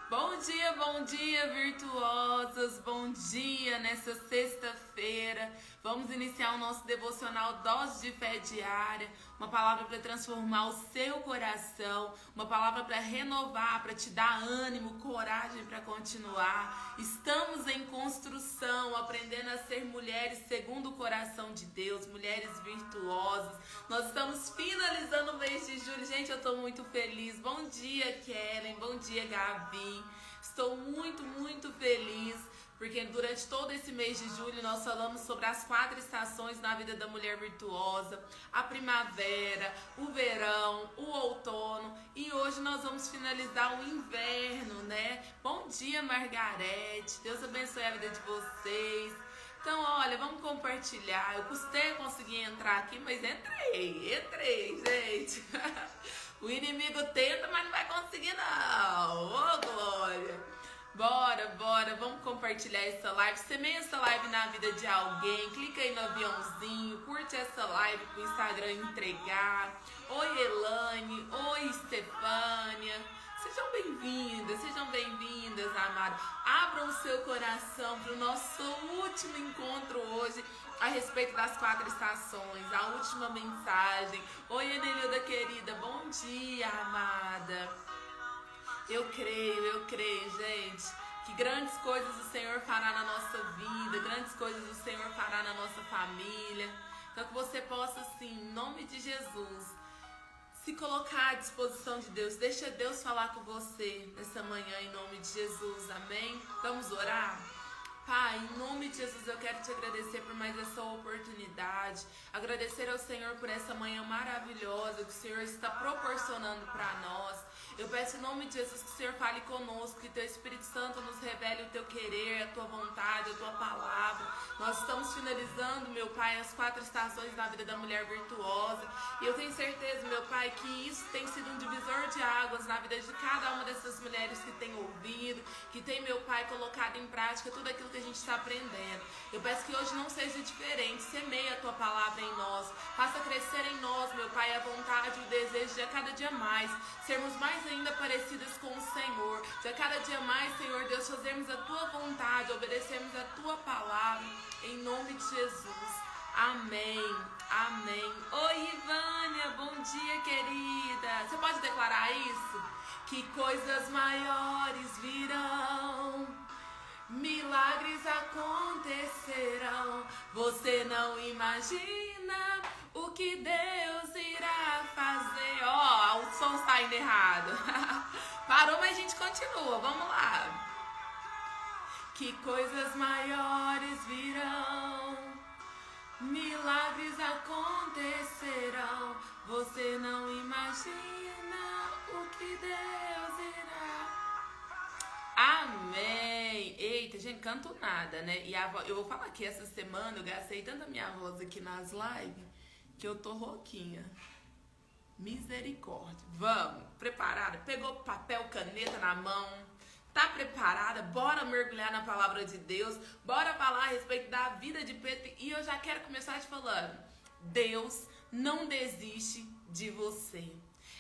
Bom dia, virtuosas! Bom dia nessa sexta-feira. Vamos iniciar o nosso devocional Dose de Fé Diária. Uma palavra para transformar o seu coração, uma palavra para renovar, para te dar ânimo, coragem para continuar. Estamos em construção, aprendendo a ser mulheres segundo o coração de Deus, mulheres virtuosas. Nós estamos finalizando o mês de julho. Gente, eu estou muito feliz. Bom dia, Kellen. Bom dia, Gabi. Estou muito feliz, porque durante todo esse mês de julho nós falamos sobre as 4 estações na vida da mulher virtuosa: a primavera, o verão, o outono, e hoje nós vamos finalizar o inverno, né? Bom dia, Margarete, Deus abençoe a vida de vocês. Então, olha, vamos compartilhar. Eu custei conseguir entrar aqui, mas entrei, gente. O inimigo tenta, mas não vai conseguir não. Ô, glória. Bora, vamos compartilhar essa live. Semeia essa live na vida de alguém. Clica aí no aviãozinho, curte essa live pro Instagram entregar. Oi, Elane. Oi, Estefânia. Sejam bem-vindas, amados. Abram o seu coração para o nosso último encontro hoje a respeito das 4 estações, a última mensagem. Oi, Enelilda querida, bom dia, amada. Eu creio, gente, que grandes coisas o Senhor fará na nossa vida, grandes coisas o Senhor fará na nossa família. Então que você possa, assim, em nome de Jesus, se colocar à disposição de Deus. Deixa Deus falar com você nessa manhã, em nome de Jesus, amém? Vamos orar? Pai, em nome de Jesus, eu quero te agradecer por mais essa oportunidade, agradecer ao Senhor por essa manhã maravilhosa que o Senhor está proporcionando para nós. Eu peço em nome de Jesus que o Senhor fale conosco, que teu Espírito Santo nos revele o teu querer, a tua vontade, a tua palavra. Nós estamos finalizando, meu Pai, as 4 estações na vida da mulher virtuosa, e eu tenho certeza, meu Pai, que isso tem sido um divisor de águas na vida de cada uma dessas mulheres que tem ouvido, que tem, meu Pai, colocado em prática tudo aquilo que a gente está aprendendo. Eu peço que hoje não seja diferente. Semeia a tua palavra em nós, faça crescer em nós, meu Pai, a vontade e o desejo de a cada dia mais sermos mais ainda parecidas com o Senhor, de a cada dia mais, Senhor Deus, fazermos a tua vontade, obedecermos a tua palavra, em nome de Jesus. Amém. Oi, Ivânia, bom dia, querida. Você pode declarar isso? Que coisas maiores virão, milagres acontecerão. Você não imagina o que Deus irá fazer. Ó, o som está indo errado. Parou, mas a gente continua. Vamos lá. Que coisas maiores virão, milagres acontecerão. Você não imagina o que Deus irá. Amém. Eita, gente, canto nada, né? E eu vou falar que essa semana eu gastei tanta minha voz aqui nas lives que eu tô rouquinha. Misericórdia. Vamos, preparada? Pegou papel, caneta na mão? Tá preparada? Bora mergulhar na palavra de Deus? Bora falar a respeito da vida de Pedro? E eu já quero começar te falando: Deus não desiste de você.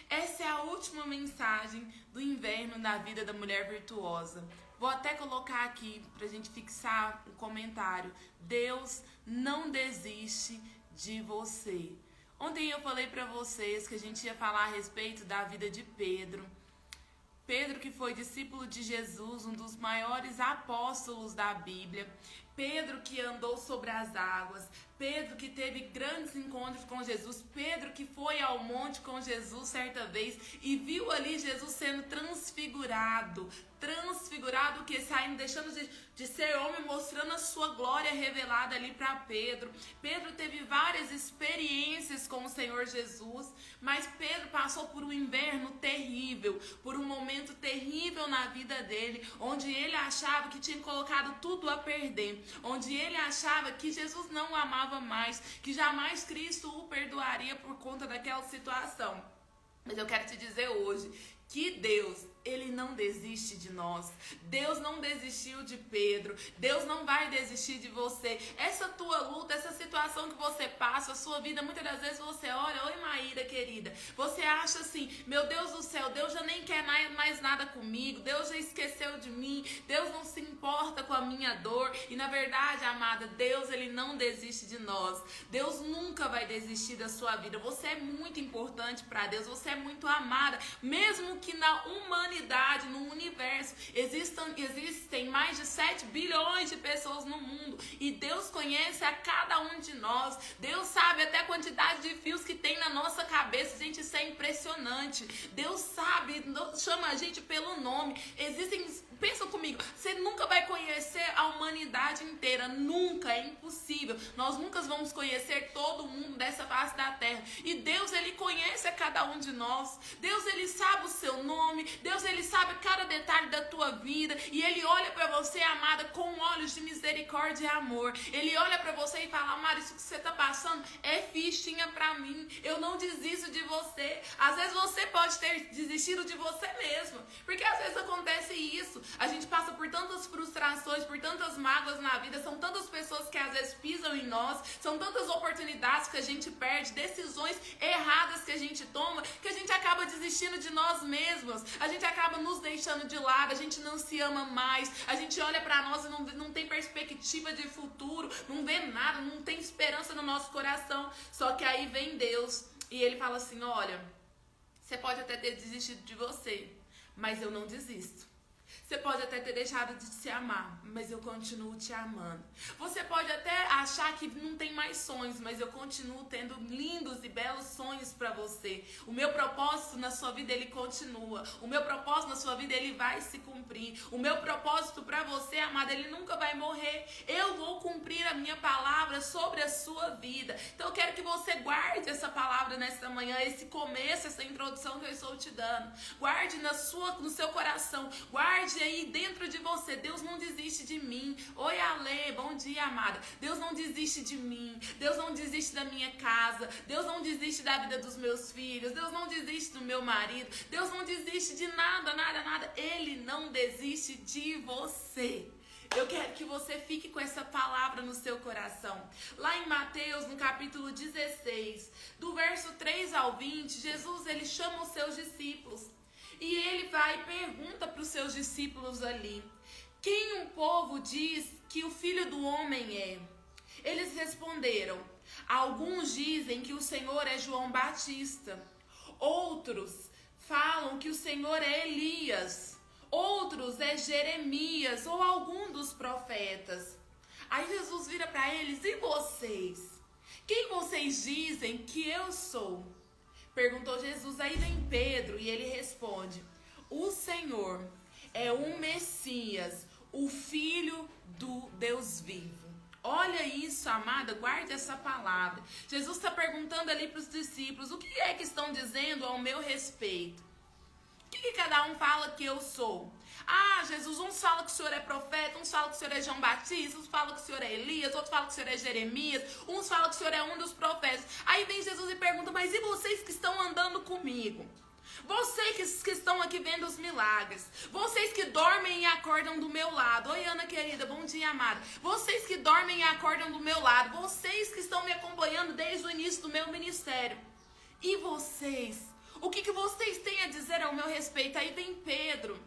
Essa é a última mensagem do inverno na vida da mulher virtuosa. Vou até colocar aqui pra gente fixar um comentário. Deus não desiste de você. Ontem eu falei pra vocês que a gente ia falar a respeito da vida de Pedro. Pedro, que foi discípulo de Jesus, um dos maiores apóstolos da Bíblia. Pedro, que andou sobre as águas. Pedro, que teve grandes encontros com Jesus. Pedro, que foi ao monte com Jesus certa vez e viu ali Jesus sendo transfigurado. Transfigurado, que saindo, deixando de ser homem, mostrando a sua glória revelada ali para Pedro. Pedro teve várias experiências com o Senhor Jesus, mas Pedro passou por um inverno terrível, por um momento terrível na vida dele, onde ele achava que tinha colocado tudo a perder, onde ele achava que Jesus não o amava mais, que jamais Cristo o perdoaria por conta daquela situação. Mas eu quero te dizer hoje que Deus, Ele não desiste de nós. Deus não desistiu de Pedro. Deus não vai desistir de você. Essa tua luta, essa situação que você passa, a sua vida, muitas das vezes você olha, oi Maíra querida, você acha assim, meu Deus do céu, Deus já nem quer mais nada comigo, Deus já esqueceu de mim, Deus não se importa com a minha dor. E na verdade, amada, Deus, Ele não desiste de nós. Deus nunca vai desistir da sua vida. Você é muito importante para Deus, você é muito amada, mesmo que na humanidade, no universo, existem mais de 7 bilhões de pessoas no mundo, e Deus conhece a cada um de nós. Deus sabe até a quantidade de fios que tem na nossa cabeça. Gente, isso é impressionante. Deus sabe, chama a gente pelo nome. Pensa comigo, você nunca vai conhecer a humanidade inteira, nunca, é impossível. Nós nunca vamos conhecer todo mundo dessa face da terra. E Deus, Ele conhece a cada um de nós. Deus, Ele sabe o seu nome. Deus, Ele sabe cada detalhe da tua vida. E Ele olha para você, amada, com olhos de misericórdia e amor. Ele olha para você e fala, Amara, isso que você está passando é fichinha para mim. Eu não desisto de você. Às vezes você pode ter desistido de você mesmo, porque às vezes acontece isso. A gente passa por tantas frustrações, por tantas mágoas na vida, são tantas pessoas que às vezes pisam em nós, são tantas oportunidades que a gente perde, decisões erradas que a gente toma, que a gente acaba desistindo de nós mesmos, a gente acaba nos deixando de lado, a gente não se ama mais, a gente olha pra nós e não tem perspectiva de futuro, não vê nada, não tem esperança no nosso coração. Só que aí vem Deus e Ele fala assim, olha, você pode até ter desistido de você, mas eu não desisto. Você pode até ter deixado de se amar, mas eu continuo te amando. Você pode até achar que não tem mais sonhos, mas eu continuo tendo lindos e belos sonhos para você. O meu propósito na sua vida, ele continua. O meu propósito na sua vida, ele vai se cumprir. O meu propósito para você, amada, ele nunca vai morrer. Eu vou cumprir a minha palavra sobre a sua vida. Então eu quero que você guarde essa palavra nesta manhã, esse começo, essa introdução que eu estou te dando. Guarde no seu coração. Guarde aí dentro de você. Deus não desiste de mim. Oi, Ale, bom dia, amada. Deus não desiste de mim. Deus não desiste da minha casa. Deus não desiste da vida dos meus filhos. Deus não desiste do meu marido. Deus não desiste de nada, nada, nada. Ele não desiste de você. Eu quero que você fique com essa palavra no seu coração. Lá em Mateus, no capítulo 16, do verso 3 ao 20, Jesus, ele chama os seus discípulos. E ele vai e pergunta para os seus discípulos ali, quem o povo diz que o Filho do Homem é? Eles responderam, alguns dizem que o Senhor é João Batista, outros falam que o Senhor é Elias, outros é Jeremias ou algum dos profetas. Aí Jesus vira para eles, e vocês? Quem vocês dizem que eu sou? Perguntou Jesus, aí vem Pedro e ele responde, o Senhor é o Messias, o Filho do Deus vivo. Olha isso, amada, guarde essa palavra. Jesus está perguntando ali para os discípulos, o que é que estão dizendo ao meu respeito? O que cada um fala que eu sou? Ah, Jesus, uns falam que o Senhor é profeta, uns falam que o Senhor é João Batista, uns falam que o Senhor é Elias, outros falam que o Senhor é Jeremias, uns falam que o Senhor é um dos profetas. Aí vem Jesus e pergunta, mas e vocês que estão andando comigo? Vocês que estão aqui vendo os milagres, vocês que dormem e acordam do meu lado. Oi, Ana querida, bom dia, amada. Vocês que dormem e acordam do meu lado, vocês que estão me acompanhando desde o início do meu ministério. E vocês? O que vocês têm a dizer ao meu respeito? Aí vem Pedro.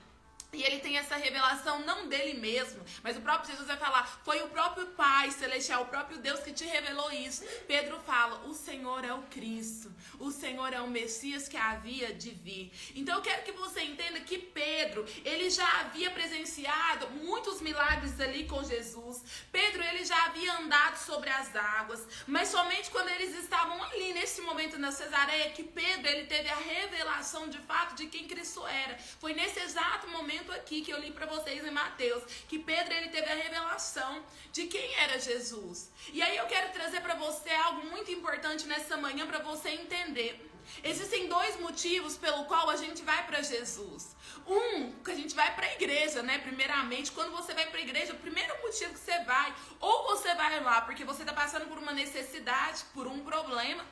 E ele tem essa revelação não dele mesmo, mas o próprio Jesus vai falar, foi o próprio Pai Celestial, o próprio Deus que te revelou isso. Pedro fala, o Senhor é o Cristo, o Senhor é o Messias que havia de vir. Então eu quero que você entenda que Pedro, ele já havia presenciado muitos milagres ali com Jesus. Pedro, ele já havia andado sobre as águas, mas somente quando eles estavam ali, nesse momento na Cesareia, que Pedro, ele teve a revelação de fato de quem Cristo era. Foi nesse exato momento aqui que eu li para vocês em Mateus, que Pedro, ele teve a revelação de quem era Jesus. E aí eu quero trazer para você algo muito importante nessa manhã para você entender. Existem dois motivos pelo qual a gente vai para Jesus. Um, que a gente vai para a igreja, né? Primeiramente, quando você vai para a igreja, o primeiro motivo que você vai, ou você vai lá porque você está passando por uma necessidade, por um problema,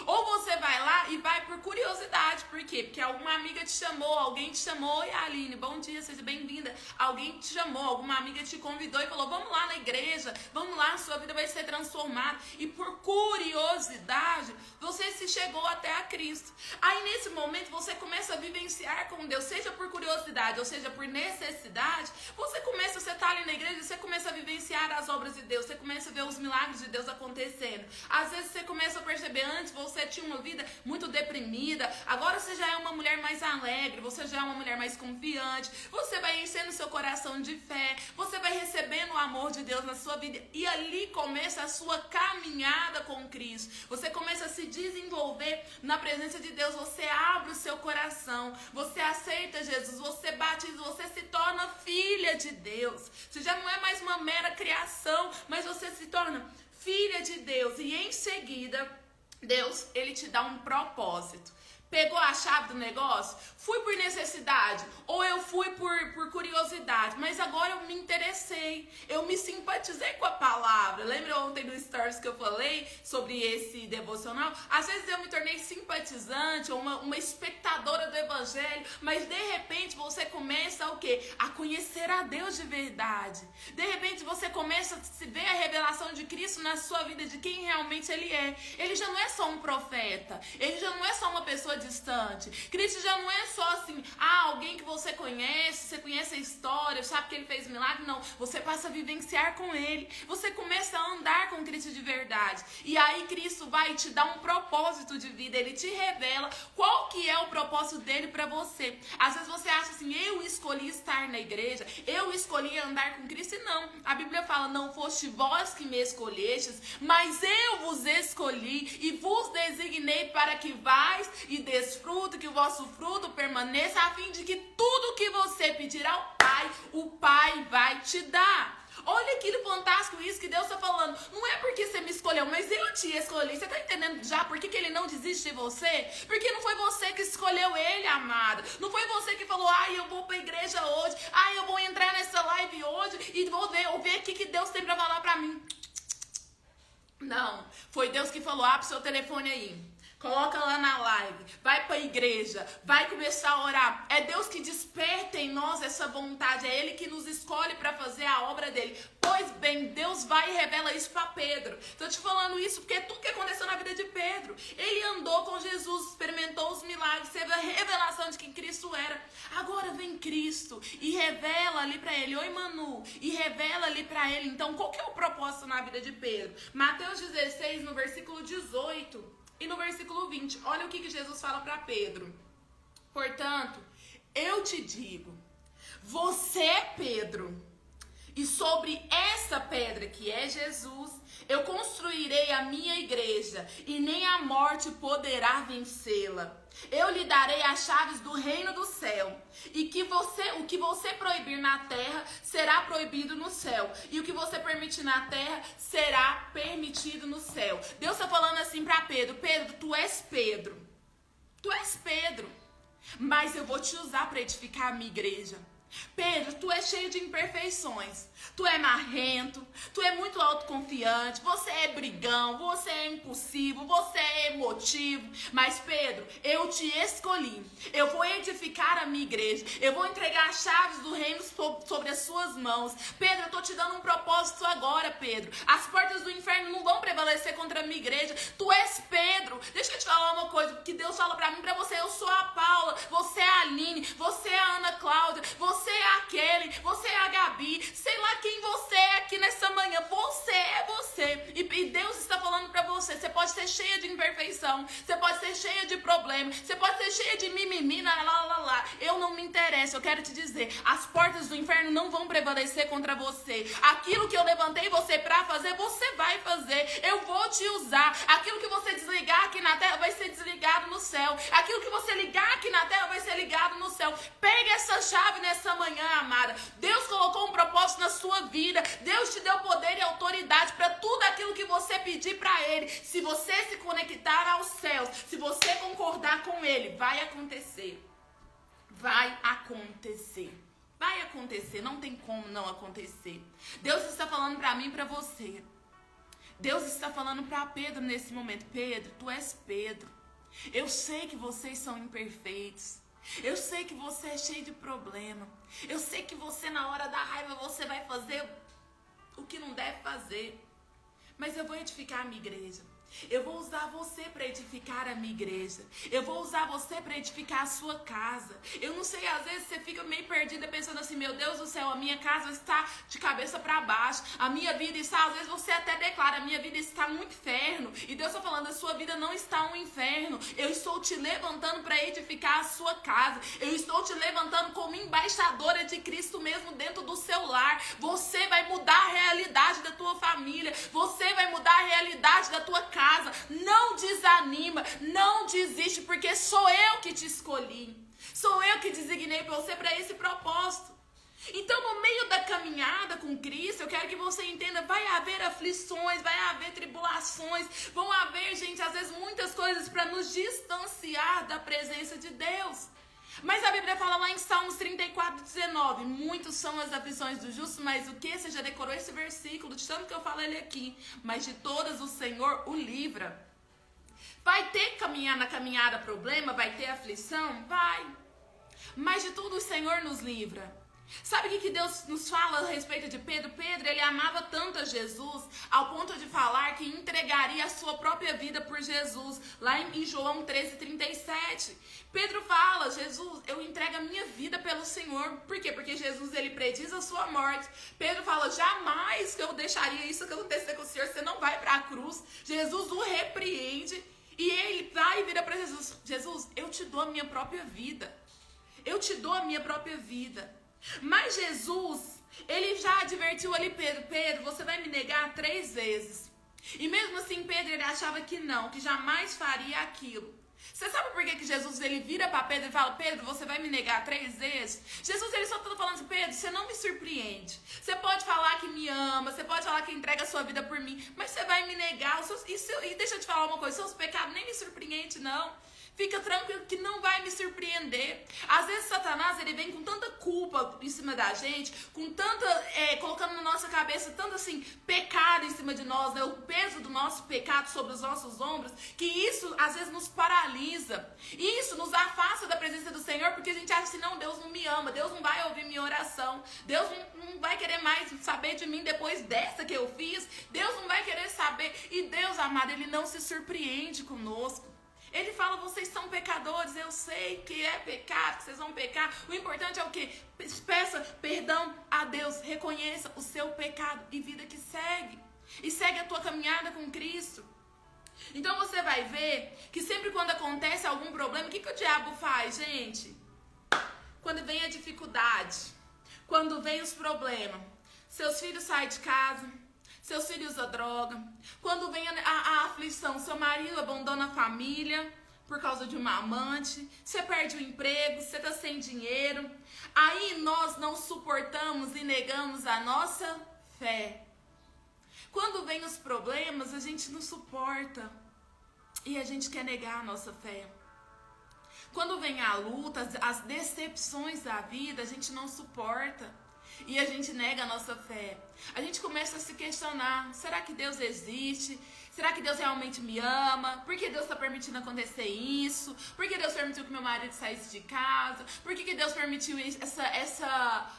Ou você vai lá e vai por curiosidade. Por quê? Porque alguma amiga te chamou, alguém te chamou. Oi, Aline, bom dia, seja bem-vinda. Alguém te chamou, alguma amiga te convidou e falou, vamos lá na igreja, vamos lá, sua vida vai ser transformada. E por curiosidade, você se chegou até a Cristo. Aí nesse momento você começa a vivenciar com Deus, seja por curiosidade ou seja por necessidade. Você está ali na igreja, você começa a vivenciar as obras de Deus, você começa a ver os milagres de Deus acontecendo. Às vezes você começa a perceber, antes você tinha uma vida muito deprimida, agora você já é uma mulher mais alegre, você já é uma mulher mais confiante, você vai enchendo seu coração de fé, você vai recebendo o amor de Deus na sua vida e ali começa a sua caminhada com Cristo. Você começa a se desenvolver na presença de Deus, você abre o seu coração, você aceita Jesus, você batiza, você se torna filha de Deus. Você já não é mais uma mera criação, mas você se torna filha de Deus. E em seguida, Deus, ele te dá um propósito. Pegou a chave do negócio? Fui por necessidade ou eu fui por curiosidade, mas agora eu me interessei, eu me simpatizei com a palavra. Lembra ontem no Stories que eu falei sobre esse devocional? Às vezes eu me tornei simpatizante ou uma espectadora do evangelho, mas de repente você começa o quê? A conhecer a Deus de verdade. De repente você começa a se ver a revelação de Cristo na sua vida, de quem realmente Ele é. Ele já não é só um profeta, Ele já não é só uma pessoa distante. Cristo já não é só assim, alguém que você conhece a história, sabe que ele fez milagre. Não, você passa a vivenciar com ele, você começa a andar com Cristo de verdade, e aí Cristo vai te dar um propósito de vida, ele te revela qual que é o propósito dele para você. Às vezes você acha assim, eu escolhi estar na igreja, eu escolhi andar com Cristo, e não, a Bíblia fala, não foste vós que me escolhestes, mas eu vos escolhi e vos designei para que vais e desfruto, que o vosso fruto permaneça, a fim de que tudo que você pedir ao Pai, o Pai vai te dar. Olha aquilo fantástico, isso que Deus está falando. Não é porque você me escolheu, mas eu te escolhi. Você está entendendo já por que ele não desiste de você? Porque não foi você que escolheu ele, amada. Não foi você que falou, eu vou para a igreja hoje, eu vou entrar nessa live hoje e vou ver o que Deus tem para falar para mim. Não, foi Deus que falou, abre seu telefone aí. Coloca lá na live, vai para a igreja, vai começar a orar. É Deus que desperta em nós essa vontade, é Ele que nos escolhe para fazer a obra dele. Pois bem, Deus vai e revela isso para Pedro. Estou te falando isso porque é tudo que aconteceu na vida de Pedro. Ele andou com Jesus, experimentou os milagres, teve a revelação de quem Cristo era. Agora vem Cristo e revela ali para ele, oi Manu, e revela ali para ele. Então, qual que é o propósito na vida de Pedro? Mateus 16, no versículo 18... e no versículo 20, olha o que Jesus fala para Pedro. Portanto, eu te digo, você é Pedro, e sobre essa pedra que é Jesus, eu construirei a minha igreja, e nem a morte poderá vencê-la. Eu lhe darei as chaves do reino do céu, e o que você proibir na terra será proibido no céu, e o que você permitir na terra será permitido no céu. Deus está falando assim para Pedro, Pedro, tu és Pedro, mas eu vou te usar para edificar a minha igreja. Pedro, tu é cheio de imperfeições, tu é marrento, tu é muito autoconfiante, você é brigão, você é impulsivo, você é emotivo, mas Pedro, eu te escolhi, eu vou edificar a minha igreja, eu vou entregar as chaves do reino sobre as suas mãos. Pedro, eu tô te dando um propósito agora, Pedro, as portas do inferno não vão prevalecer contra a minha igreja, tu és Pedro. Deixa eu te falar uma coisa, que Deus fala pra mim, pra você, eu sou a Paula, você é a Aline, você é a Ana Cláudia, você é a Kelly, você é a Gabi, sei lá quem você é aqui nessa manhã, você é você, e Deus está falando pra você, você pode ser cheia de imperfeição, você pode ser cheia de problemas, você pode ser cheia de mimimi, lá, eu não me interesso, eu quero te dizer, as portas do inferno não vão prevalecer contra você, aquilo que eu levantei você pra fazer, você vai fazer, eu vou te usar, aquilo que você desligar aqui na terra vai ser desligado no céu, aquilo que você ligar aqui na terra vai ser ligado no céu. Pega essa chave nessa manhã, amada. Deus colocou um propósito na sua vida, Deus te deu poder e autoridade para tudo aquilo que você pedir para Ele. Se você se conectar aos céus, se você concordar com Ele, vai acontecer. Vai acontecer. Vai acontecer, não tem como não acontecer. Deus está falando para mim e para você. Deus está falando para Pedro nesse momento: Pedro, tu és Pedro. Eu sei que vocês são imperfeitos. Eu sei que você é cheio de problema. Eu sei que você, na hora da raiva, você vai fazer o que não deve fazer. Mas eu vou edificar a minha igreja. Eu vou usar você para edificar a minha igreja. Eu vou usar você para edificar a sua casa. Eu não sei, às vezes você fica meio perdida pensando assim: meu Deus do céu, a minha casa está de cabeça para baixo. A minha vida está, às vezes você até declara: a minha vida está um inferno. E Deus está falando: a sua vida não está um inferno. Eu estou te levantando para edificar a sua casa. Eu estou te levantando como embaixadora de Cristo mesmo dentro do seu lar. Você vai mudar a realidade da tua família. Você vai mudar a realidade da tua casa. Não desanima, não desiste, porque sou eu que te escolhi. Sou eu que designei você para esse propósito. Então, no meio da caminhada com Cristo, eu quero que você entenda: vai haver aflições, vai haver tribulações, vão haver, gente, às vezes muitas coisas para nos distanciar da presença de Deus. Mas a Bíblia fala lá em Salmos 34:19, muitos são as aflições do justo, mas o que? Você já decorou esse versículo, de tanto que eu falo ele aqui. Mas de todas o Senhor o livra. Vai ter que caminhar na caminhada problema, vai ter aflição? Vai. Mas de tudo o Senhor nos livra. Sabe o que Deus nos fala a respeito de Pedro? Pedro, ele amava tanto a Jesus, ao ponto de falar que entregaria a sua própria vida por Jesus, lá em João 13:37. Pedro fala: Jesus, eu entrego a minha vida pelo Senhor. Por quê? Porque Jesus, ele prediz a sua morte. Pedro fala: jamais que eu deixaria isso acontecer com o Senhor, você não vai para a cruz. Jesus o repreende e ele vai e vira para Jesus: Jesus, eu te dou a minha própria vida. Eu te dou a minha própria vida. Mas Jesus, ele já advertiu ali Pedro: Pedro, você vai me negar 3 vezes. E mesmo assim Pedro, ele achava que não, que jamais faria aquilo. Você sabe por que Jesus, ele vira para Pedro e fala: Pedro, você vai me negar 3 vezes? Jesus, ele só está falando assim: Pedro, você não me surpreende. Você pode falar que me ama, você pode falar que entrega a sua vida por mim, mas você vai me negar. E deixa eu te falar uma coisa: seus pecados nem me surpreendem, não. Fica tranquilo que não vai me surpreender. Às vezes Satanás, ele vem com tanta culpa em cima da gente, com tanta, colocando na nossa cabeça tanto assim, pecado em cima de nós, né? O peso do nosso pecado sobre os nossos ombros, que isso às vezes nos paralisa. Isso nos afasta da presença do Senhor, porque a gente acha assim: não, Deus não me ama, Deus não vai ouvir minha oração, Deus não vai querer mais saber de mim depois dessa que eu fiz, Deus não vai querer saber. E Deus, amado, ele não se surpreende conosco. Ele fala: vocês são pecadores, eu sei que é pecado, que vocês vão pecar. O importante é o quê? Peça perdão a Deus, reconheça o seu pecado e vida que segue. E segue a tua caminhada com Cristo. Então você vai ver que sempre quando acontece algum problema, o que o diabo faz, gente? Quando vem a dificuldade, quando vem os problemas, seus filhos saem de casa, seus filhos usam droga. Quando vem a aflição, seu marido abandona a família por causa de uma amante. Você perde o emprego, você está sem dinheiro. Aí nós não suportamos e negamos a nossa fé. Quando vem os problemas, a gente não suporta e a gente quer negar a nossa fé. Quando vem a luta, as decepções da vida, a gente não suporta e a gente nega a nossa fé. A gente começa a se questionar: será que Deus existe? Será que Deus realmente me ama? Por que Deus está permitindo acontecer isso? Por que Deus permitiu que meu marido saísse de casa? Por que Deus permitiu essa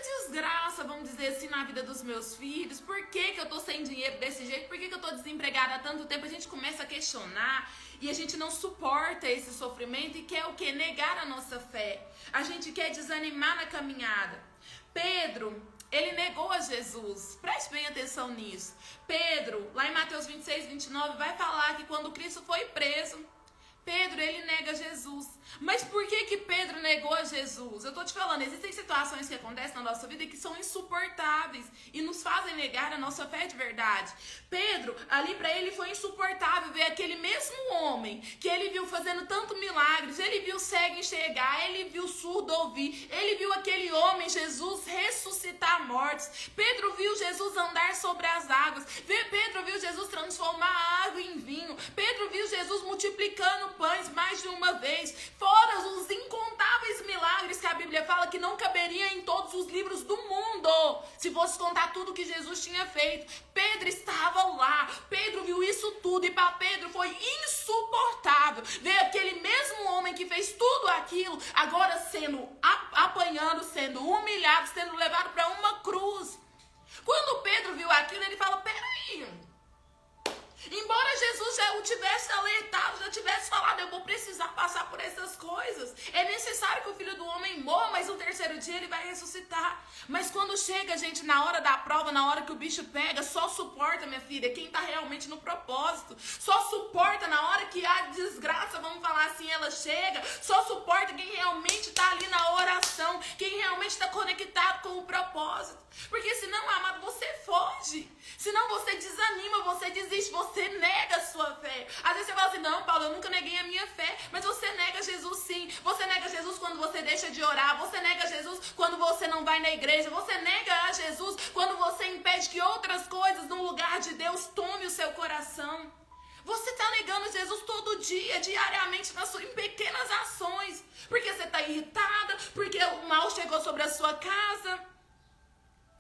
desgraça, vamos dizer assim, na vida dos meus filhos? Por que eu tô sem dinheiro desse jeito? Por que eu tô desempregada há tanto tempo? A gente começa a questionar e a gente não suporta esse sofrimento e quer o quê? Negar a nossa fé. A gente quer desanimar na caminhada. Pedro, ele negou a Jesus. Preste bem atenção nisso. Pedro, lá em Mateus 26:29, vai falar que quando Cristo foi preso, Pedro, ele nega Jesus. Mas por que Pedro negou a Jesus? Eu tô te falando, existem situações que acontecem na nossa vida que são insuportáveis e nos fazem negar a nossa fé de verdade. Pedro, ali para ele foi insuportável ver aquele mesmo homem que ele viu fazendo tanto milagres, ele viu cego enxergar, ele viu surdo ouvir, ele viu aquele homem, Jesus, ressuscitar mortos. Pedro viu Jesus andar sobre as águas. Pedro viu Jesus transformar a água em vinho. Pedro viu Jesus multiplicando pães mais de uma vez. Fora os incontáveis milagres que a Bíblia fala que não caberia em todos os livros do mundo. se fosse contar tudo que Jesus tinha feito. Pedro estava lá, Pedro viu isso tudo e para Pedro foi insuportável ver aquele mesmo homem que fez tudo aquilo, agora sendo apanhando, sendo humilhado, sendo levado para uma cruz. Quando Pedro viu aquilo, ele fala, peraí, embora Jesus já o tivesse alertado, já tivesse falado, eu vou precisar passar por essas coisas. É necessário que o Filho do Homem morra, mas no terceiro dia ele vai ressuscitar. Mas quando chega, gente, na hora da prova, na hora que o bicho pega, só suporta, minha filha, quem tá realmente no propósito. Só suporta na hora que a desgraça, vamos falar assim, ela chega. Só suporta quem realmente tá ali na oração, quem realmente tá conectado com o propósito. Porque senão, amado, você foge. Senão você desanima, você desiste, você nega a sua fé. Às vezes você fala assim, não, Paulo, eu nunca neguei a minha fé. Mas você nega Jesus sim. Você nega Jesus quando você deixa de orar. Você nega Jesus quando você não vai na igreja. Você nega a Jesus quando você impede que outras coisas no lugar de Deus tome o seu coração. Você está negando Jesus todo dia, diariamente, em pequenas ações. Porque você está irritada, porque o mal chegou sobre a sua casa.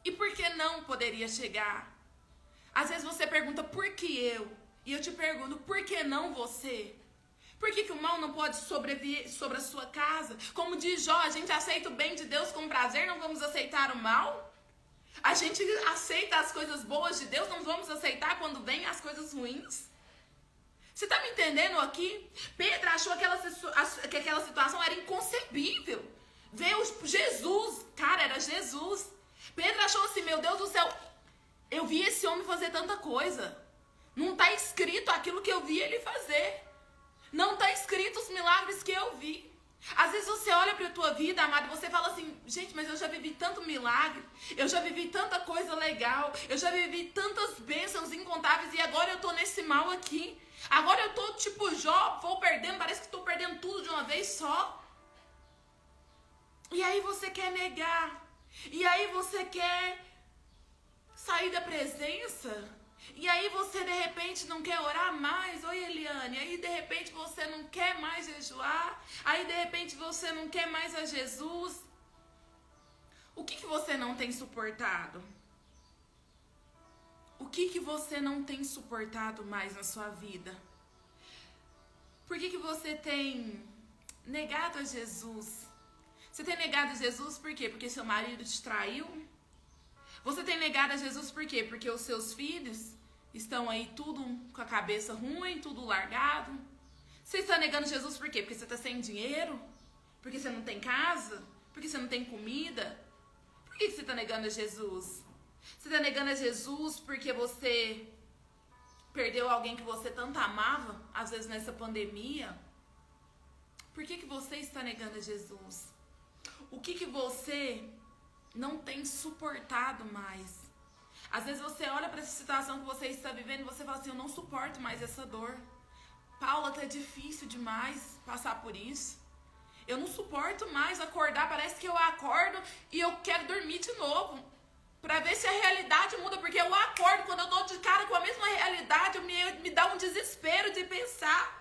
E por que não poderia chegar? Às vezes você pergunta, por que eu? E eu te pergunto, por que não você? Por que o mal não pode sobreviver sobre a sua casa? Como diz Jó, a gente aceita o bem de Deus com prazer, não vamos aceitar o mal? A gente aceita as coisas boas de Deus, não vamos aceitar quando vêm as coisas ruins? Você está me entendendo aqui? Pedro achou que aquela situação era inconcebível. Ver Jesus, cara, era Jesus. Pedro achou assim, meu Deus do céu, eu vi esse homem fazer tanta coisa. Não está escrito aquilo que eu vi ele fazer. Não está escrito os milagres que eu vi. Às vezes você olha para a tua vida, amado, e você fala assim, gente, mas eu já vivi tanto milagre, eu já vivi tanta coisa legal, eu já vivi tantas bênçãos incontáveis e agora eu tô nesse mal aqui. Agora eu tô tipo Jó, vou perdendo, parece que estou perdendo tudo de uma vez só. E aí você quer negar. E aí você quer sair da presença. E aí você de repente não quer orar mais. Oi, Eliane. Aí de repente você não quer mais jejuar. Aí de repente você não quer mais a Jesus. O que você não tem suportado? O que você não tem suportado mais na sua vida? Por que você tem negado a Jesus? Você tem negado a Jesus por quê? Porque seu marido te traiu? Você tem negado a Jesus por quê? Porque os seus filhos estão aí tudo com a cabeça ruim, tudo largado? Você está negando Jesus por quê? Porque você está sem dinheiro? Porque você não tem casa? Porque você não tem comida? Por que você está negando a Jesus? Você está negando a Jesus porque você perdeu alguém que você tanto amava, às vezes nessa pandemia? Por que você está negando a Jesus? O que você não tem suportado mais? Às vezes você olha para essa situação que você está vivendo e você fala assim, eu não suporto mais essa dor. Paula, tá difícil demais passar por isso. Eu não suporto mais acordar, parece que eu acordo e eu quero dormir de novo. Pra ver se a realidade muda, porque eu acordo, quando eu dou de cara com a mesma realidade, me dá um desespero de pensar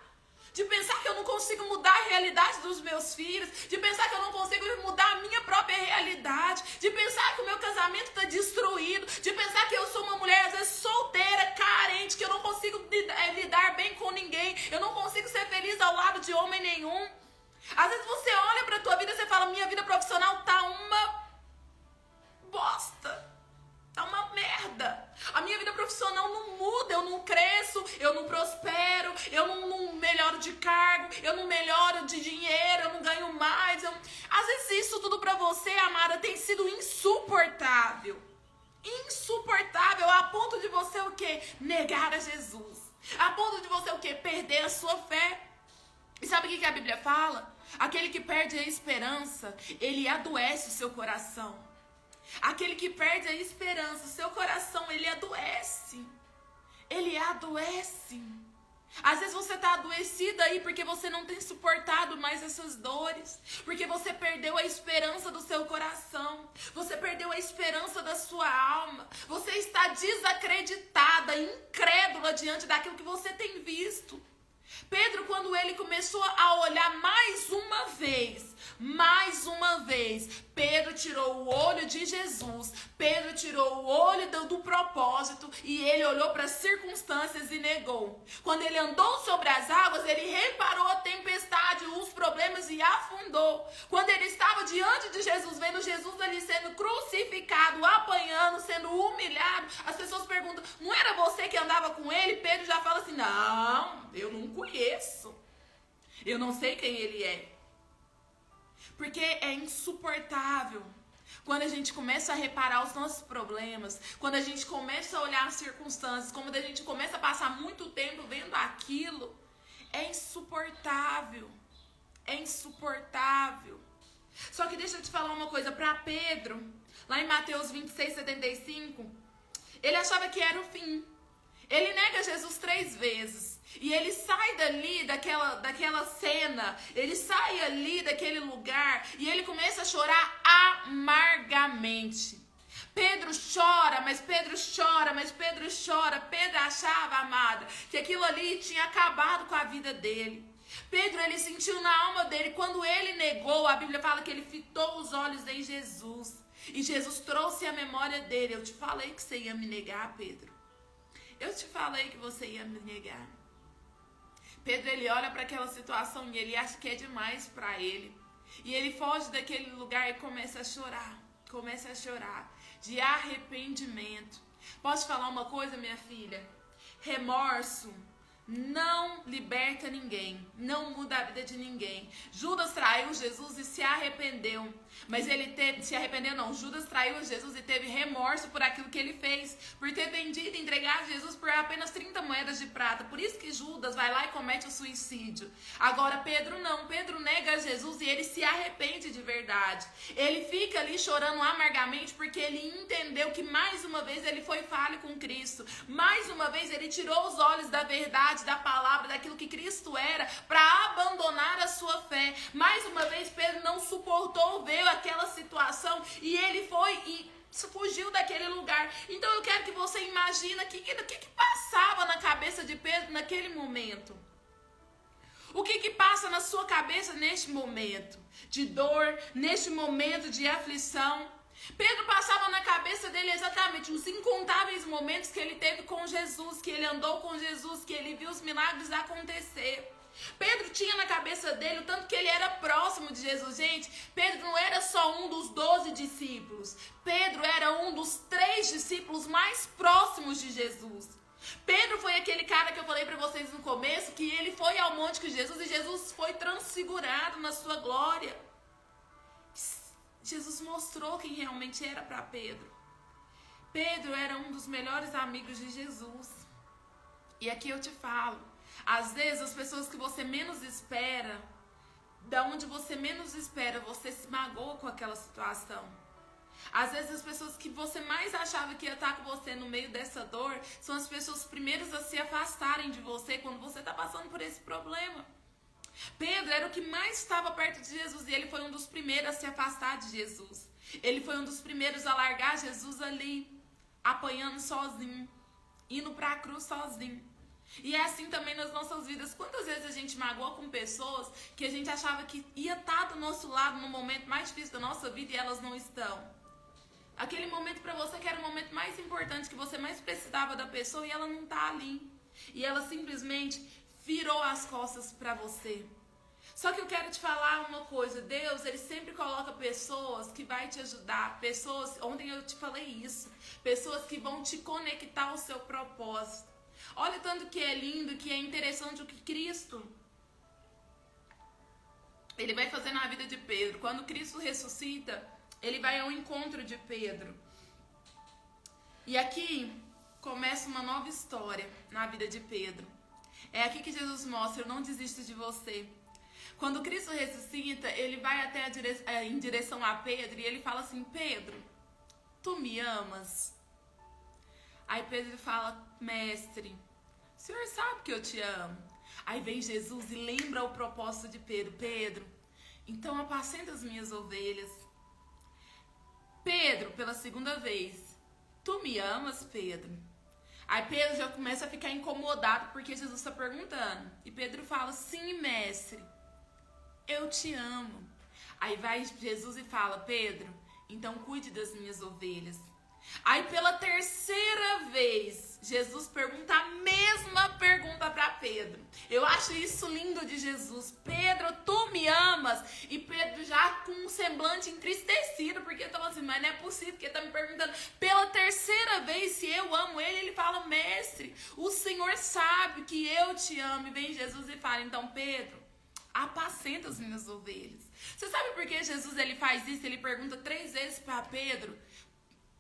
que eu não consigo mudar a realidade dos meus filhos, de pensar que eu não consigo mudar a minha própria realidade, de pensar que o meu casamento está destruído, de pensar que eu sou uma mulher, às vezes, solteira, carente, que eu não consigo lidar bem com ninguém, eu não consigo ser feliz ao lado de homem nenhum. Às vezes você olha pra tua vida e você fala, minha vida profissional tá uma bosta. Tá uma merda. A minha vida profissional não muda, eu não cresço, eu não prospero, eu não melhoro de cargo, eu não melhoro de dinheiro, eu não ganho mais. Às vezes isso tudo pra você, amada, tem sido insuportável. Insuportável a ponto de você o quê? Negar a Jesus. A ponto de você o quê? Perder a sua fé. E sabe o que a Bíblia fala? Aquele que perde a esperança, ele adoece o seu coração. Aquele que perde a esperança, o seu coração, ele adoece. Ele adoece. Às vezes você está adoecida aí porque você não tem suportado mais essas dores. Porque você perdeu a esperança do seu coração. Você perdeu a esperança da sua alma. Você está desacreditada, incrédula diante daquilo que você tem visto. Pedro, quando ele começou a olhar mais uma vez, Pedro tirou o olho de Jesus, Pedro tirou o olho do propósito e ele olhou para as circunstâncias e negou. Quando ele andou sobre as águas, ele reparou a tempestade, os problemas e afundou. Quando ele estava diante de Jesus, vendo Jesus ali sendo crucificado, apanhando, sendo humilhado, as pessoas perguntam, não era você que andava com ele? Pedro já fala assim, não, eu não conheço, eu não sei quem ele é. Porque é insuportável quando a gente começa a reparar os nossos problemas, quando a gente começa a olhar as circunstâncias, quando a gente começa a passar muito tempo vendo aquilo. É insuportável. É insuportável. Só que deixa eu te falar uma coisa, para Pedro, lá em Mateus 26:75, ele achava que era o fim. Ele nega Jesus 3 vezes. E ele sai dali, daquela cena, ele sai ali daquele lugar e ele começa a chorar amargamente. Pedro chora, mas Pedro chora, mas Pedro chora. Pedro achava, amada, que aquilo ali tinha acabado com a vida dele. Pedro, ele sentiu na alma dele, quando ele negou, a Bíblia fala que ele fitou os olhos em Jesus. E Jesus trouxe a memória dele. Eu te falei que você ia me negar, Pedro. Eu te falei que você ia me negar. Pedro, ele olha para aquela situação e ele acha que é demais para ele. E ele foge daquele lugar e começa a chorar. Começa a chorar de arrependimento. Posso te falar uma coisa, minha filha? Remorso não liberta ninguém, não muda a vida de ninguém. Judas traiu Jesus e se arrependeu. Mas ele se arrependeu não, Judas traiu Jesus e teve remorso por aquilo que ele fez, por ter vendido e entregado Jesus por apenas 30 moedas de prata. Por isso que Judas vai lá e comete o suicídio. Agora Pedro não, Pedro nega Jesus e ele se arrepende de verdade. Ele fica ali chorando amargamente porque ele entendeu que mais uma vez ele foi falho com Cristo. Mais uma vez ele tirou os olhos da verdade, da palavra, daquilo que Cristo era, para abandonar a sua fé. Mais uma vez Pedro não suportou ver aquela situação e ele foi e fugiu daquele lugar. Então eu quero que você imagine o que passava na cabeça de Pedro naquele momento. O que passa na sua cabeça neste momento de dor, neste momento de aflição? Pedro passava na cabeça dele exatamente os incontáveis momentos que ele teve com Jesus, que ele andou com Jesus, que ele viu os milagres acontecer. Pedro tinha na cabeça dele o tanto que ele era próximo de Jesus. Gente, Pedro não era só um dos 12 discípulos. Pedro era um dos 3 discípulos mais próximos de Jesus. Pedro foi aquele cara que eu falei para vocês no começo, que ele foi ao monte com Jesus e Jesus foi transfigurado na sua glória. Jesus mostrou quem realmente era para Pedro. Pedro era um dos melhores amigos de Jesus. E aqui eu te falo, às vezes as pessoas que você menos espera, da onde você menos espera, você se magoa com aquela situação. Às vezes as pessoas que você mais achava que ia estar com você no meio dessa dor, são as pessoas primeiras a se afastarem de você quando você está passando por esse problema. Pedro era o que mais estava perto de Jesus e ele foi um dos primeiros a se afastar de Jesus. Ele foi um dos primeiros a largar Jesus ali, apanhando sozinho, indo para a cruz sozinho. E é assim também nas nossas vidas. Quantas vezes a gente magoa com pessoas que a gente achava que ia estar do nosso lado no momento mais difícil da nossa vida e elas não estão? Aquele momento para você que era o momento mais importante, que você mais precisava da pessoa e ela não está ali. E ela simplesmente virou as costas para você. Só que eu quero te falar uma coisa. Deus, ele sempre coloca pessoas que vai te ajudar. Pessoas, ontem eu te falei isso. Pessoas que vão te conectar ao seu propósito. Olha tanto que é lindo, que é interessante o que Cristo, ele vai fazer na vida de Pedro. Quando Cristo ressuscita, ele vai ao encontro de Pedro. E aqui começa uma nova história na vida de Pedro. É aqui que Jesus mostra, eu não desisto de você. Quando Cristo ressuscita, ele vai até em direção a Pedro e ele fala assim: Pedro, tu me amas? Aí Pedro fala: mestre, o senhor sabe que eu te amo. Aí vem Jesus e lembra o propósito de Pedro. Pedro, então apacenta as minhas ovelhas. Pedro, pela segunda vez, tu me amas, Pedro? Aí Pedro já começa a ficar incomodado porque Jesus está perguntando. E Pedro fala, sim, mestre, eu te amo. Aí vai Jesus e fala, Pedro, então cuide das minhas ovelhas. Aí pela terceira vez, Jesus pergunta a mesma pergunta para Pedro. Eu acho isso lindo de Jesus. Pedro, tu me amas? E Pedro já com um semblante entristecido, porque ele falou assim, mas não é possível, porque ele tá me perguntando pela terceira vez se eu amo ele. Ele fala, mestre, o Senhor sabe que eu te amo. E vem Jesus e fala, então Pedro, apacenta as minhas ovelhas. Você sabe por que Jesus ele faz isso? Ele pergunta 3 vezes para Pedro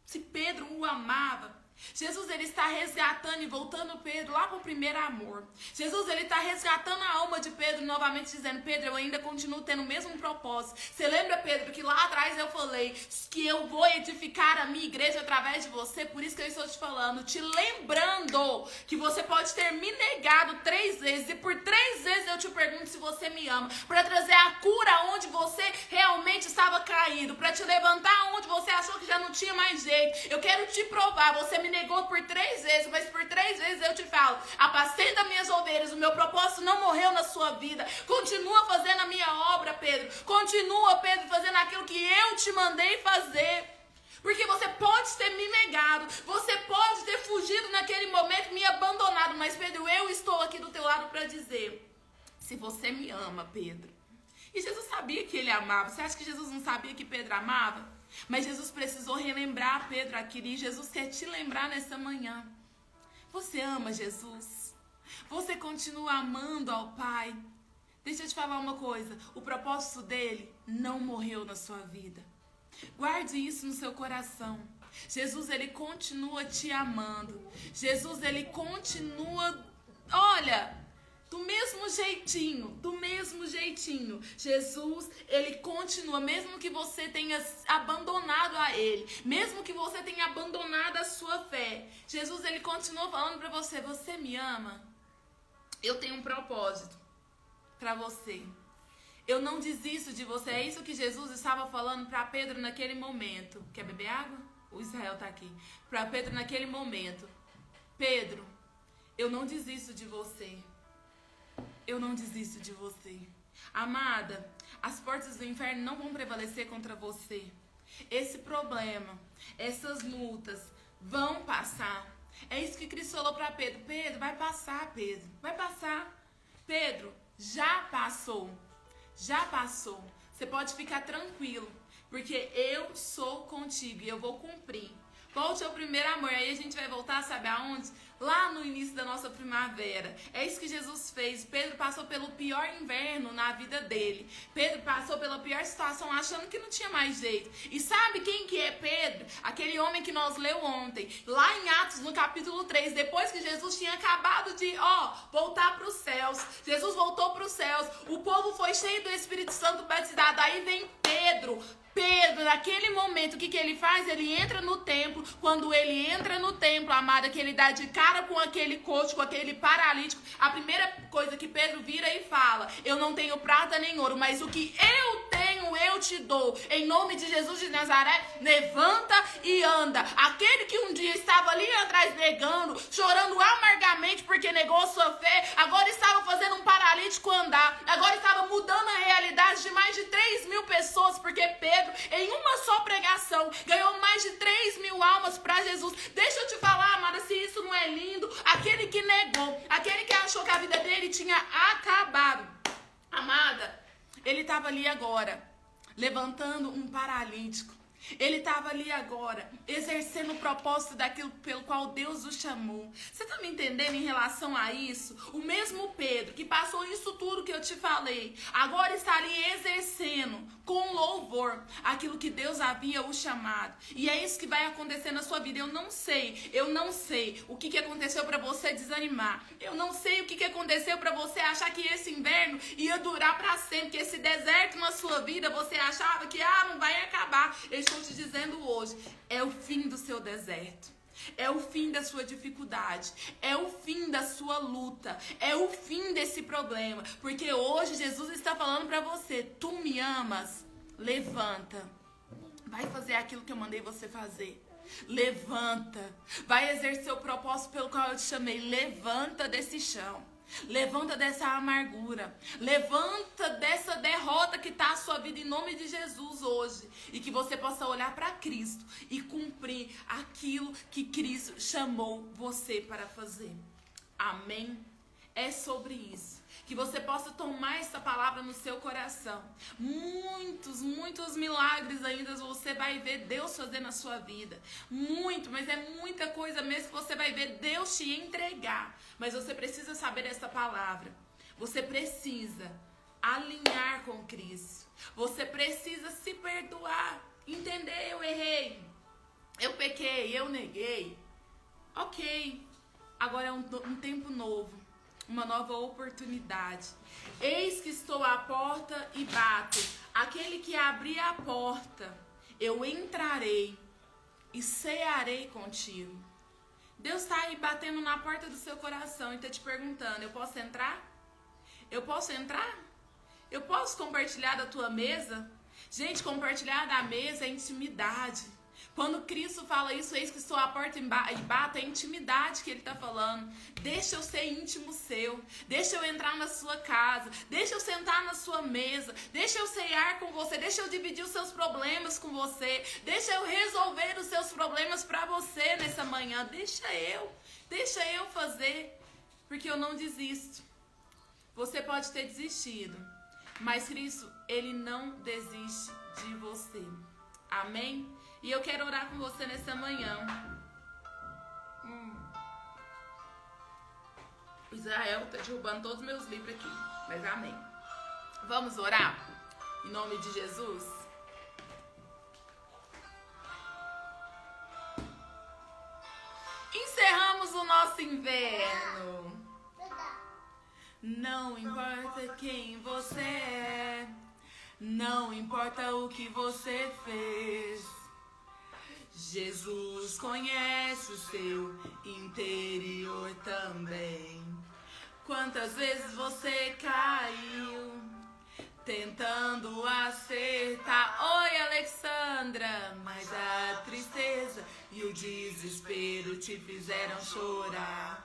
se Pedro o amava. Jesus ele está resgatando e voltando Pedro lá para o primeiro amor. Jesus ele está resgatando a alma de Pedro novamente, dizendo, Pedro, eu ainda continuo tendo o mesmo propósito. Você lembra, Pedro, que lá atrás eu falei que eu vou edificar a minha igreja através de você? Por isso que eu estou te falando, te lembrando que você pode ter me negado 3 vezes, e por 3 vezes eu te pergunto se você me ama, para trazer a cura onde você realmente estava caído, para te levantar onde você achou que já não tinha mais jeito. Eu quero te provar, você me negou por 3 vezes, mas por 3 vezes eu te falo, apacenta minhas ovelhas, o meu propósito não morreu na sua vida, continua fazendo a minha obra, Pedro, continua, Pedro, fazendo aquilo que eu te mandei fazer, porque você pode ter me negado, você pode ter fugido naquele momento, me abandonado, mas Pedro, eu estou aqui do teu lado para dizer, se você me ama, Pedro, e Jesus sabia que ele amava, você acha que Jesus não sabia que Pedro amava? Mas Jesus precisou relembrar Pedro aquilo, e Jesus quer te lembrar nessa manhã. Você ama Jesus? Você continua amando ao Pai? Deixa eu te falar uma coisa, o propósito dele não morreu na sua vida. Guarde isso no seu coração. Jesus, ele continua te amando. Jesus, ele continua, olha, do mesmo jeitinho, Jesus, ele continua, mesmo que você tenha abandonado a ele, mesmo que você tenha abandonado a sua fé, Jesus, ele continua falando pra você, você me ama? Eu tenho um propósito pra você. Eu não desisto de você. É isso que Jesus estava falando pra Pedro naquele momento. Quer beber água? O Israel tá aqui. Pra Pedro naquele momento. Pedro, eu não desisto de você. Eu não desisto de você. Amada, as portas do inferno não vão prevalecer contra você. Esse problema, essas lutas vão passar. É isso que Cristo falou para Pedro. Pedro, vai passar, Pedro. Vai passar. Pedro, já passou. Já passou. Você pode ficar tranquilo, porque eu sou contigo e eu vou cumprir. Volte ao primeiro amor. Aí a gente vai voltar, sabe aonde? Lá no início da nossa primavera. É isso que Jesus fez. Pedro passou pelo pior inverno na vida dele. Pedro passou pela pior situação, achando que não tinha mais jeito. E sabe quem que é Pedro? Aquele homem que nós leu ontem. Lá em Atos, no capítulo 3. Depois que Jesus tinha acabado de, voltar para os céus. Jesus voltou para os céus. O povo foi cheio do Espírito Santo batizado. Aí vem Pedro, naquele momento, o que ele faz? Ele entra no templo. Quando ele entra no templo, amada, que ele dá de cara com aquele coxo, com aquele paralítico, a primeira coisa que Pedro vira e fala, eu não tenho prata nem ouro, mas o que eu tenho, eu te dou. Em nome de Jesus de Nazaré, levanta e anda. Aquele que um dia estava ali atrás negando, chorando amargamente porque negou a sua fé, agora estava fazendo um paralítico andar, agora estava mudando a realidade de mais de 3.000 pessoas, porque Pedro, em uma só pregação, ganhou mais de 3.000 almas para Jesus. Deixa eu te falar, amada, se isso não é lindo. Aquele que negou, aquele que achou que a vida dele tinha acabado, amada, ele estava ali agora, levantando um paralítico. Ele estava ali agora, exercendo o propósito daquilo pelo qual Deus o chamou. Você está me entendendo em relação a isso? O mesmo Pedro, que passou isso tudo que eu te falei, agora está ali exercendo com louvor aquilo que Deus havia o chamado. E é isso que vai acontecer na sua vida. Eu não sei o que aconteceu para você desanimar. Eu não sei o que aconteceu para você achar que esse inverno ia durar para sempre, que esse deserto na sua vida você achava que não vai acabar. Eu estou te dizendo hoje, é o fim do seu deserto. É o fim da sua dificuldade, é o fim da sua luta, é o fim desse problema, porque hoje Jesus está falando para você, tu me amas, levanta, Vai fazer aquilo que eu mandei você fazer. Levanta. Vai exercer o propósito pelo qual eu te chamei. Levanta desse chão. Levanta dessa amargura. Levanta dessa derrota que está a sua vida em nome de Jesus hoje. E que você possa olhar para Cristo e cumprir aquilo que Cristo chamou você para fazer. Amém? É sobre isso. Que você possa tomar essa palavra no seu coração. Muitos milagres ainda você vai ver Deus fazer na sua vida. Mas é muita coisa mesmo que você vai ver Deus te entregar. Mas você precisa saber essa palavra. Você precisa alinhar com Cristo. Você precisa se perdoar. Entender, eu errei. Eu pequei, eu neguei. Ok. Agora é um tempo novo. Uma nova oportunidade. Eis que estou à porta e bato. Aquele que abrir a porta, eu entrarei e cearei contigo. Deus está aí batendo na porta do seu coração e está te perguntando, eu posso entrar? Eu posso entrar? Eu posso compartilhar da tua mesa? Gente, compartilhar da mesa é intimidade. Quando Cristo fala isso, eis que estou à porta e bato, é intimidade que ele está falando. Deixa eu ser íntimo seu. Deixa eu entrar na sua casa. Deixa eu sentar na sua mesa. Deixa eu ceiar com você. Deixa eu dividir os seus problemas com você. Deixa eu resolver os seus problemas para você nessa manhã. Deixa eu fazer. Porque eu não desisto. Você pode ter desistido. Mas Cristo, ele não desiste de você. Amém? E eu quero orar com você nessa manhã. Israel tá derrubando todos os meus livros aqui. Mas amém. Vamos orar? Em nome de Jesus. Encerramos o nosso inverno. Não importa quem você é. Não importa o que você fez. Jesus conhece o seu interior também. Quantas vezes você caiu tentando acertar? Oi, Alexandra! Mas a tristeza e o desespero te fizeram chorar.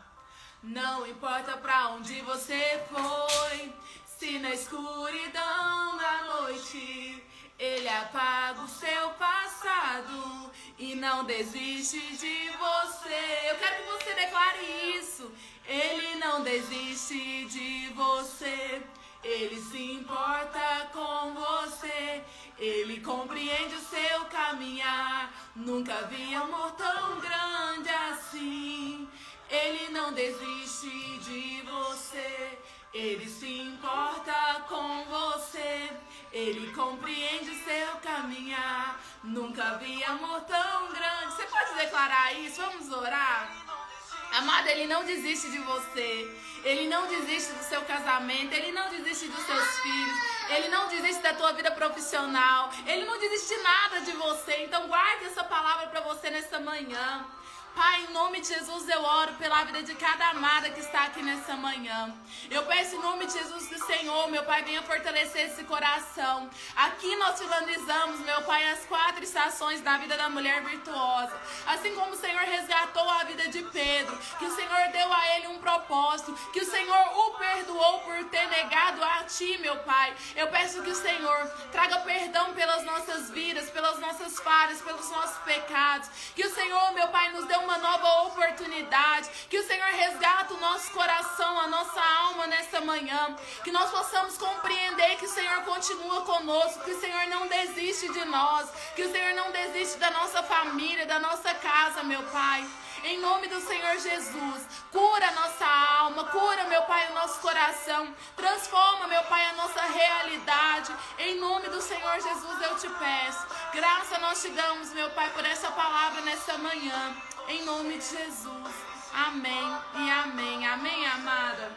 Não importa pra onde você foi, se na escuridão da noite ele apaga o seu passado e não desiste de você. Eu quero que você declare isso. Ele não desiste de você. Ele se importa com você. Ele compreende o seu caminhar. Nunca vi amor tão grande assim. Ele não desiste de você. Ele se importa com você. Ele compreende o seu caminhar. Nunca vi amor tão grande. Você pode declarar isso? Vamos orar? Amada, ele não desiste de você. Ele não desiste do seu casamento. Ele não desiste dos seus filhos. Ele não desiste da tua vida profissional. Ele não desiste de nada de você. Então guarde essa palavra para você nessa manhã. Pai, em nome de Jesus, eu oro pela vida de cada amada que está aqui nessa manhã. Eu peço em nome de Jesus que o Senhor, meu Pai, venha fortalecer esse coração. Aqui nós finalizamos, meu Pai, as 4 estações da vida da mulher virtuosa. Assim como o Senhor resgatou a vida de Pedro, que o Senhor deu a ele um propósito, que o Senhor o perdoou por ter negado a Ti, meu Pai. Eu peço que o Senhor traga perdão pelas nossas vidas, pelas nossas falhas, pelos nossos pecados. Que o Senhor, meu Pai, nos dê uma nova oportunidade, que o Senhor resgata o nosso coração, a nossa alma nessa manhã, que nós possamos compreender que o Senhor continua conosco, que o Senhor não desiste de nós, que o Senhor não desiste da nossa família, da nossa casa, meu Pai. Em nome do Senhor Jesus, cura a nossa alma, cura, meu Pai, o nosso coração, transforma, meu Pai, a nossa realidade. Em nome do Senhor Jesus eu te peço, graça nós te damos, meu Pai, por essa palavra nessa manhã. Em nome de Jesus. Amém e amém. Amém, amada.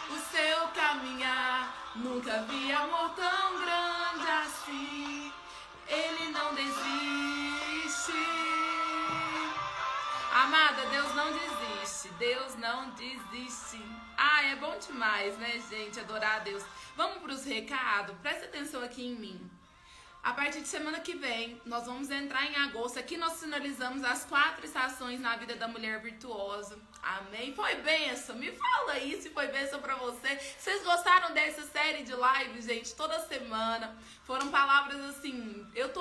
O seu caminhar, nunca vi amor tão grande assim. Ele não desiste. Amada, Deus não desiste. Deus não desiste. Ah, é bom demais, né, gente? Adorar a Deus. Vamos para os recados? Presta atenção aqui em mim. A partir de semana que vem, nós vamos entrar em agosto. Aqui nós finalizamos as 4 estações na vida da mulher virtuosa. Amém? Foi bênção? Me fala aí se foi bênção pra você. Vocês gostaram dessa série de lives, gente? Toda semana. Foram palavras assim... Eu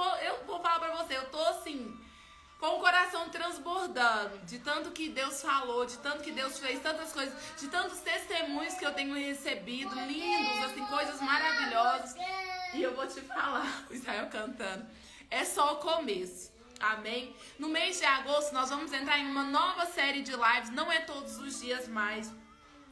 vou falar pra você, eu tô assim... com o coração transbordando de tanto que Deus falou, de tanto que Deus fez, tantas coisas, de tantos testemunhos que eu tenho recebido, lindos, assim, coisas maravilhosas. E eu vou te falar, o Israel cantando, é só o começo, amém? No mês de agosto nós vamos entrar em uma nova série de lives, não é todos os dias mais.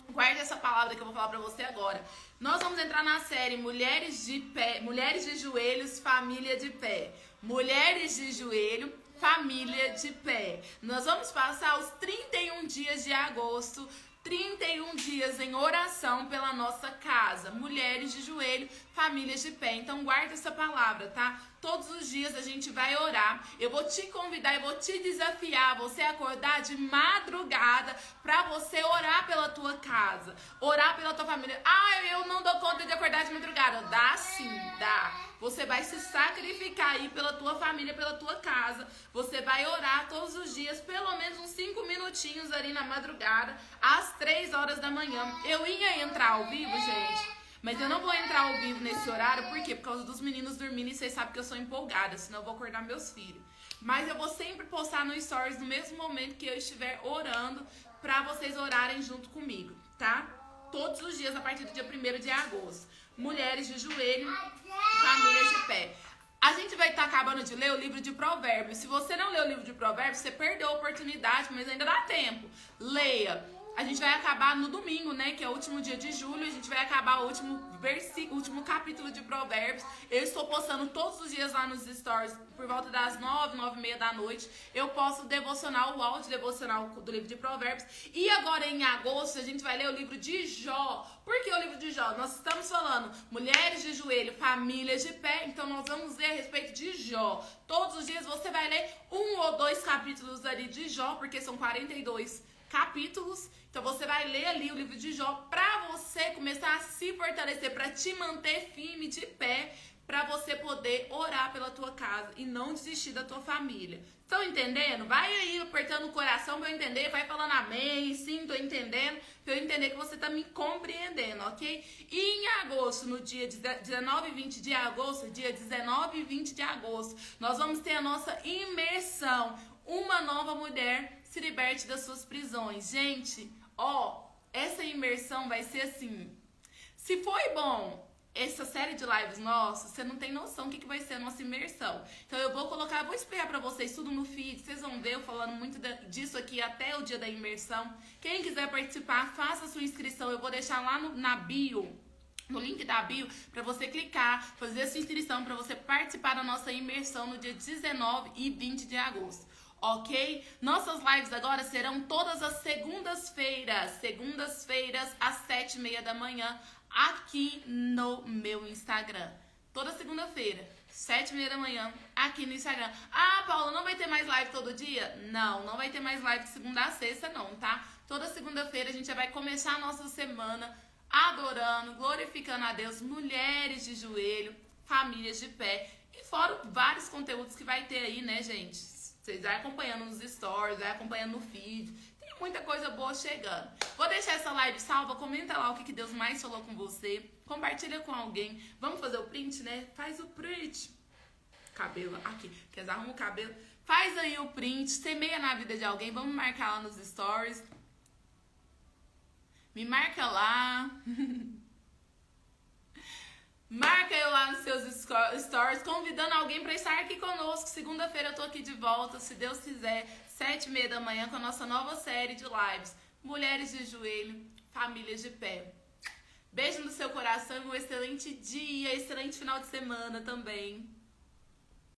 Guarde essa palavra que eu vou falar pra você agora. Nós vamos entrar na série Mulheres de Pé, Mulheres de Joelhos, Família de Pé. Mulheres de Joelho, Família de Pé. Nós vamos passar os 31 dias de agosto, 31 dias em oração pela nossa casa. Mulheres de joelho, famílias de pé. Então guarda essa palavra, tá? Todos os dias a gente vai orar. Eu vou te convidar, eu vou te desafiar a você acordar de madrugada pra você orar pela tua casa, orar pela tua família. Ah, eu não dou conta de acordar de madrugada. Dá sim, dá. Você vai se sacrificar aí pela tua família, pela tua casa. Você vai orar todos os dias, pelo menos uns 5 minutinhos ali na madrugada, às 3 horas da manhã. Eu ia entrar ao vivo, gente, mas eu não vou entrar ao vivo nesse horário. Por quê? Por causa dos meninos dormindo, e vocês sabem que eu sou empolgada, senão eu vou acordar meus filhos. Mas eu vou sempre postar no Stories no mesmo momento que eu estiver orando, pra vocês orarem junto comigo, tá? Todos os dias a partir do dia 1º de agosto. Mulheres de joelho, famílias de pé. A gente vai estar acabando de ler o livro de Provérbios. Se você não leu o livro de Provérbios, você perdeu a oportunidade, mas ainda dá tempo. Leia. A gente vai acabar no domingo, né, que é o último dia de julho. A gente vai acabar o último capítulo de Provérbios. Eu estou postando todos os dias lá nos stories, por volta das 9, 9h30 da noite. Eu posto o devocional, o áudio devocional do livro de Provérbios. E agora em agosto a gente vai ler o livro de Jó. Por que o livro de Jó? Nós estamos falando mulheres de joelho, famílias de pé. Então nós vamos ler a respeito de Jó. Todos os dias você vai ler 1 ou 2 capítulos ali de Jó, porque são 42 capítulos. Então você vai ler ali o livro de Jó para você começar a se fortalecer, para te manter firme de pé, para você poder orar pela tua casa e não desistir da tua família. Estão entendendo? Vai aí apertando o coração para eu entender, vai falando amém, sim, tô entendendo, para eu entender que você tá me compreendendo, ok? E em agosto, no dia 19 e 20 de agosto, dia 19 e 20 de agosto, nós vamos ter a nossa imersão, Uma Nova Mulher se Liberte das Suas Prisões. Gente, essa imersão vai ser assim, se foi bom essa série de lives nossa, você não tem noção do que vai ser a nossa imersão. Então eu vou explicar pra vocês tudo no feed, vocês vão ver eu falando muito disso aqui até o dia da imersão. Quem quiser participar, faça a sua inscrição, eu vou deixar lá na bio, no link da bio, pra você clicar, fazer a sua inscrição, pra você participar da nossa imersão no dia 19 e 20 de agosto. Ok? Nossas lives agora serão todas as segundas-feiras às 7h30 da manhã, aqui no meu Instagram. Toda segunda-feira, 7h30 da manhã, aqui no Instagram. Ah, Paula, não vai ter mais live todo dia? Não vai ter mais live de segunda a sexta não, tá? Toda segunda-feira a gente já vai começar a nossa semana adorando, glorificando a Deus, mulheres de joelho, famílias de pé, e fora vários conteúdos que vai ter aí, né, gente? Vocês vai acompanhando nos stories, vai acompanhando no feed. Tem muita coisa boa chegando. Vou deixar essa live salva. Comenta lá o que Deus mais falou com você. Compartilha com alguém. Vamos fazer o print, né? Faz o print. Cabelo, aqui. Quer arruma o cabelo? Faz aí o print. Semeia na vida de alguém. Vamos marcar lá nos stories. Me marca lá. Marca eu lá nos seus stories, convidando alguém para estar aqui conosco. Segunda-feira eu tô aqui de volta, se Deus quiser, 7h30 da manhã, com a nossa nova série de lives. Mulheres de joelho, famílias de pé. Beijo no seu coração e um excelente dia, excelente final de semana também.